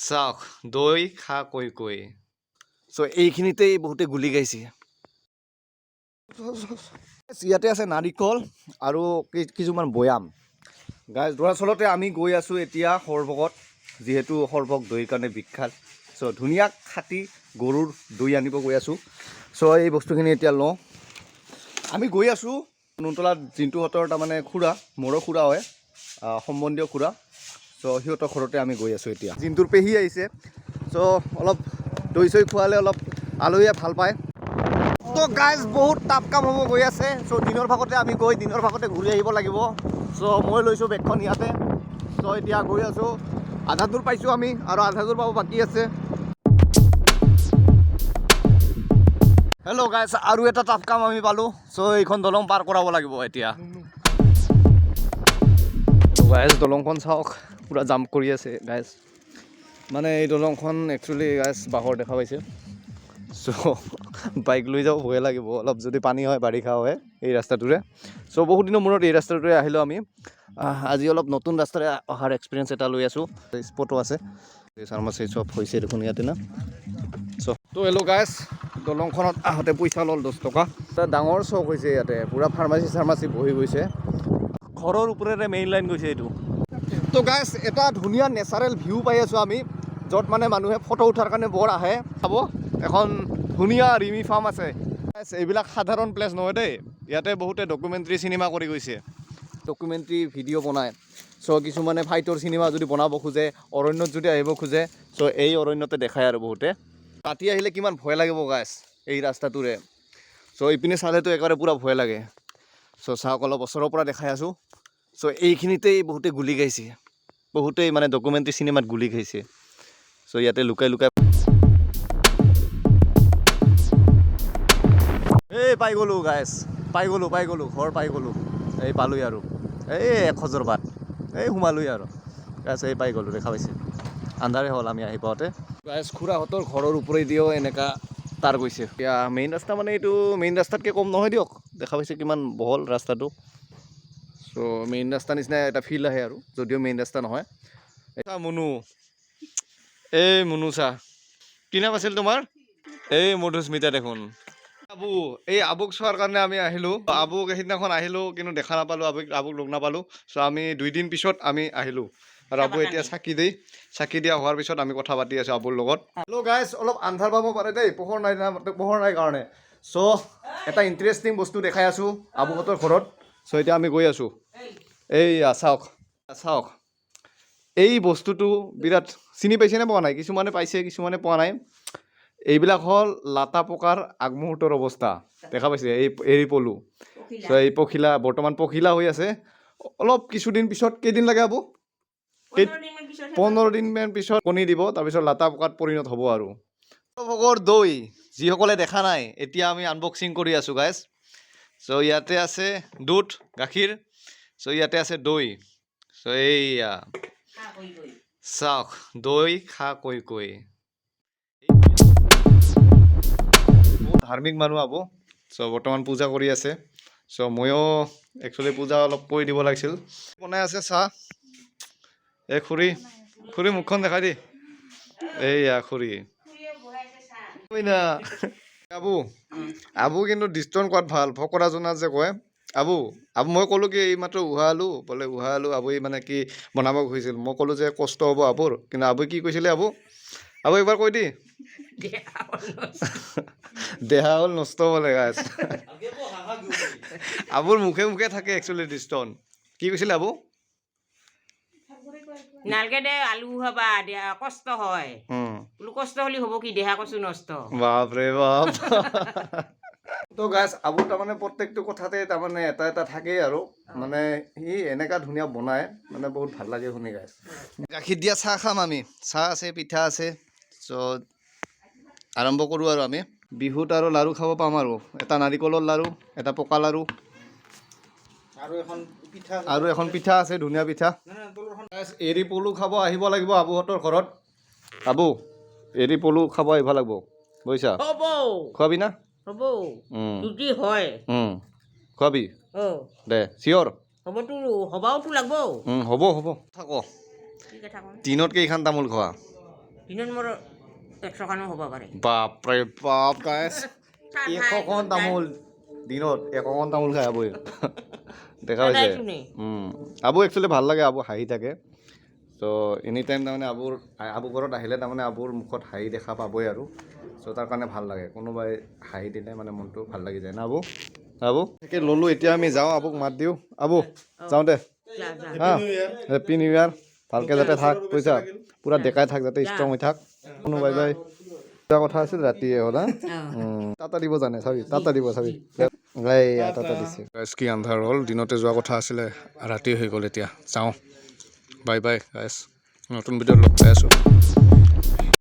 চাওক দৈ খা কৈ কৈ চ' এইখিনিতেই বহুতে গুলি গাইছে। ইয়াতে আছে নাৰিকল আৰু কিছুমান বৈয়াম। গাইজ দৰাচলতে আমি গৈ আছোঁ এতিয়া সৰভোগত, যিহেতু সৰভোগ দৈৰ কাৰণে বিখ্যাত। চ' ধুনীয়া খাটি গৰুৰ দৈ আনিব গৈ আছোঁ। চ' এই বস্তুখিনি এতিয়া লওঁ। আমি গৈ আছোঁ নুনতলাত জিন্তুহঁতৰ তাৰমানে খুৰা, মোৰো খুৰা হয়, সম্বন্ধীয় খুৰা। চ' সিহঁতৰ ঘৰতে আমি গৈ আছোঁ এতিয়া। জিন্তুৰ পেহী আহিছে, চ' অলপ দৈ চৈ খোৱালে অলপ আলহীয়ে ভাল পায়। তো গাইজ বহুত টাপ কাম হ'ব গৈ আছে। চ' দিনৰ ভাগতে আমি গৈ দিনৰ ভাগতে ঘূৰি আহিব লাগিব। চ' মই লৈছোঁ বেগখন ইয়াতে। চ' এতিয়া গৈ আছোঁ, আধা দূৰ পাইছোঁ আমি আৰু আধা দূৰ পাব বাকী আছে। হেল্ল' গাইজ, আৰু এটা টাপ কাম আমি পালোঁ। চ' এইখন দলং পাৰ কৰাব লাগিব এতিয়া। গাইজ দলংখন চাওক, পূৰা জাম্প কৰি আছে গাইজ। মানে এই দলংখন একচুৱেলি গাইজ বাঁহৰ দেখা পাইছে। চ' বাইক লৈ যাব ভয়ে লাগিব অলপ, যদি পানী হয় বাৰিষা হয় এই ৰাস্তাটোৰে। চ' বহুত দিনৰ মূৰত এই ৰাস্তাটোৰে আহিলোঁ আমি। আজি অলপ নতুন ৰাস্তাৰে অহাৰ এক্সপিৰিয়েঞ্চ এটা লৈ আছোঁ। স্পটো আছে, ফাৰ্মাচী চব হৈছে দেখোন ইয়াতে না। চ' তো হেল্ল' গাইজ, দলংখনত আহোঁতে পইচা ল'ল 10 টকা। এটা ডাঙৰ চক হৈছে ইয়াতে, পূৰা ফাৰ্মাচী বহি গৈছে। ঘৰৰ ওপৰেৰে মেইন লাইন গৈছে এইটো। তো গাইজ এটা ধুনীয়া নেচাৰেল ভিউ পাই আছোঁ আমি, য'ত মানে মানুহে ফটো উঠাৰ কাৰণে বৰ আহে। চাব এখন ধুনীয়া ৰিমি ফাৰ্ম আছে। এইবিলাক সাধাৰণ প্লেচ নহয় দেই, ইয়াতে বহুতে ডকুমেণ্টাৰী চিনেমা কৰি গৈছে, ডকুমেণ্টাৰী ভিডিঅ' বনায়। চ' কিছুমানে ফাইটৰ চিনেমা যদি বনাব খোজে, অৰণ্যত যদি আহিব খোজে, চ' এই অৰণ্যতে দেখায় আৰু বহুতে। ৰাতি আহিলে কিমান ভয় লাগিব গাইজ এই ৰাস্তাটোৰে। চ' ইপিনে চালেতো একেবাৰে পূৰা ভয় লাগে। চ' চাওক অলপ ওচৰৰ পৰা দেখাই আছোঁ। চ' এইখিনিতেই বহুতে গুলি গাইছে, বহুতেই মানে ডকুমেণ্টাৰী চিনেমাত গুলি খাইছে। চ' ইয়াতে লুকাই লুকাই এই পাই গ'লোঁ গাইজ, পাই গ'লোঁ ঘৰ পাই গ'লোঁ। এই পালোঁহি আৰু এই 1,000 বাট এই সোমালোহি আৰু গাইজ। এই পাই গ'লোঁ, দেখা পাইছে আন্ধাৰে হ'ল আমি আহি পাওঁতে। গাইজ খুৰাহঁতৰ ঘৰৰ ওপৰেদিও এনেকা তাৰ গৈছে। এতিয়া মেইন ৰাস্তা মানে এইটো মেইন ৰাস্তাতকৈ কম নহয় দিয়ক, দেখা পাইছে কিমান বহল ৰাস্তাটো। চ' মেইন ৰাস্তা নিচিনা এটা ফিল আহে আৰু, যদিও মেইন ৰাস্তা নহয়। এটা মুনু, এই মুনু চা, কি নাম আছিল তোমাৰ? এই মধুস্মিতা দেখোন। আবু, এই আবুক চোৱাৰ কাৰণে আমি আহিলোঁ। আবুক সেইদিনাখন আহিলোঁ কিন্তু দেখা নাপালোঁ, আবুক লগ নাপালোঁ। চ' আমি 2 দিন পিছত আমি আহিলোঁ আৰু আবু এতিয়া চাকি দিয়া হোৱাৰ পিছত আমি কথা পাতি আছোঁ আবুৰ লগত। হেল্ল' গাইজ, অলপ আন্ধাৰ পাব পাৰে দেই, পোহৰ নাই কাৰণে। চ' এটা ইণ্টাৰেষ্টিং বস্তু দেখাই আছোঁ আবুহঁতৰ ঘৰত। চ' এতিয়া আমি গৈ আছোঁ। এইয়া চাওক এই বস্তুটো বিৰাট চিনি পাইছেনে পোৱা নাই? কিছুমানে পাইছে, কিছুমানে পোৱা নাই। এইবিলাক হ'ল লাটা পকাৰ আগমুহূৰ্তৰ অৱস্থা, দেখা পাইছে? এই এৰী পলু। চ' এই পখিলা বৰ্তমান পখিলা হৈ আছে। অলপ কিছুদিন পিছত, কেইদিন লাগে আবু? 15 দিনমান পিছত কণী দিব, তাৰপিছত লাটা পকাত পৰিণত হ'ব আৰু। সৰভোগৰ দৈ যিসকলে দেখা নাই, এতিয়া আমি আনবক্সিং কৰি আছোঁ গাইজ। চ' ইয়াতে আছে দুধ, গাখীৰ। চ' ইয়াতে আছে দৈ। চ' এইয়া চাওক দৈ খা কৈ কৈ। বহুত ধাৰ্মিক মানুহ আবু। চ' বৰ্তমান পূজা কৰি আছে। চ' ময়ো একচুৱেলি পূজা অলপ কৰি দিব লাগিছিল। বনাই আছে চাহ। এই খুৰী মুখখন দেখাই দি। এইয়া খুৰী আবু কিন্তু ডিষ্টন কোৱাত ভাল, ফকৰা জনা যে কয় আবু। মই ক'লোঁ কি এইমাত্ৰ উহা আলু, বোলে উহা আলু আবুই মানে কি বনাব খুজিছিল। মই ক'লোঁ যে কষ্ট হ'ব আবুৰ, কিন্তু আবুই কি কৈছিলে আবু একবাৰ কৈ দি। দেহা হ'ল নষ্ট বোলে গাইজ। আবুৰ মুখে মুখে থাকে একচুৱেলি ডিষ্টন। কি কৈছিলে আবু? নালকে দে আলু হবা দেহা কষ্ট হয়, বোলো কষ্ট হলি হ'ব কি, দেহা কচু নষ্ট। বাপৰে বাপ। তো গাইজ আবু তাৰমানে প্ৰত্যেকটো কথাতে তাৰমানে এটা এটা থাকেই আৰু, মানে সি এনেকা ধুনীয়া বনায়, মানে বহুত ভাল লাগে শুনি গাইজ। গাখীৰ দিয়া চাহ খাম আমি, চাহ আছে, পিঠা আছে। চ' আৰম্ভ কৰোঁ আৰু আমি। বিহুত আৰু লাৰু খাব পাম আৰু, এটা নাৰিকলৰ লাৰু, এটা পকা লাৰু আৰু এখন পিঠা আছে, ধুনীয়া পিঠা। এৰী পলু খাব আহিব লাগিব আবুহঁতৰ ঘৰত। আবু এৰী পলু খাব আহিব লাগিব, বুজিছা? হ'ব খোৱাবি না? হ'ব যদি হয় খোৱাবি দে, চিয়'ৰ? হ'বতো, হবাওতো লাগব। হ'ব থাক। দিনত কেইখন তামোল খোৱা? দিনত মোৰ 100 খানো হ'ব পাৰে বাপৰে বাপ গাইছ 100খন তামোল দিনত 100খন তামোল খাই আবুই দেখা পাইছে আবু একচুৱেলি ভাল লাগে আবু হাঁহি থাকে চ' এনি টাইম তাৰমানে আবু ঘৰত আহিলে তাৰমানে আবুৰ মুখত হাঁহি দেখা পাবই আৰু চ' তাৰ কাৰণে ভাল লাগে কোনোবাই হাঁহি দিলে মানে মনটো ভাল লাগি যায় না আবু আবু তাকে ল'লোঁ এতিয়া আমি যাওঁ আবুক মাত দিওঁ আবু যাওঁ দে হা হেপ্পী নিউ ইয়াৰ ভালকৈ যাতে থাক বুজিছা পুৰা ডেকাই থাক যাতে ষ্ট্ৰং হৈ থাক কোনো বাই বাই কথা আছিল ৰাতিয়ে হ'ল টাটা দিব জানে চাবি টাটা দিব চাবি টাটা দিছে গাইছ কি আন্ধাৰ হ'ল দিনতে যোৱা কথা আছিলে ৰাতি হৈ গ'ল এতিয়া যাওঁ বাই বাই গাইছ নতুন ভিডিঅ'ত লগ পাই আছোঁ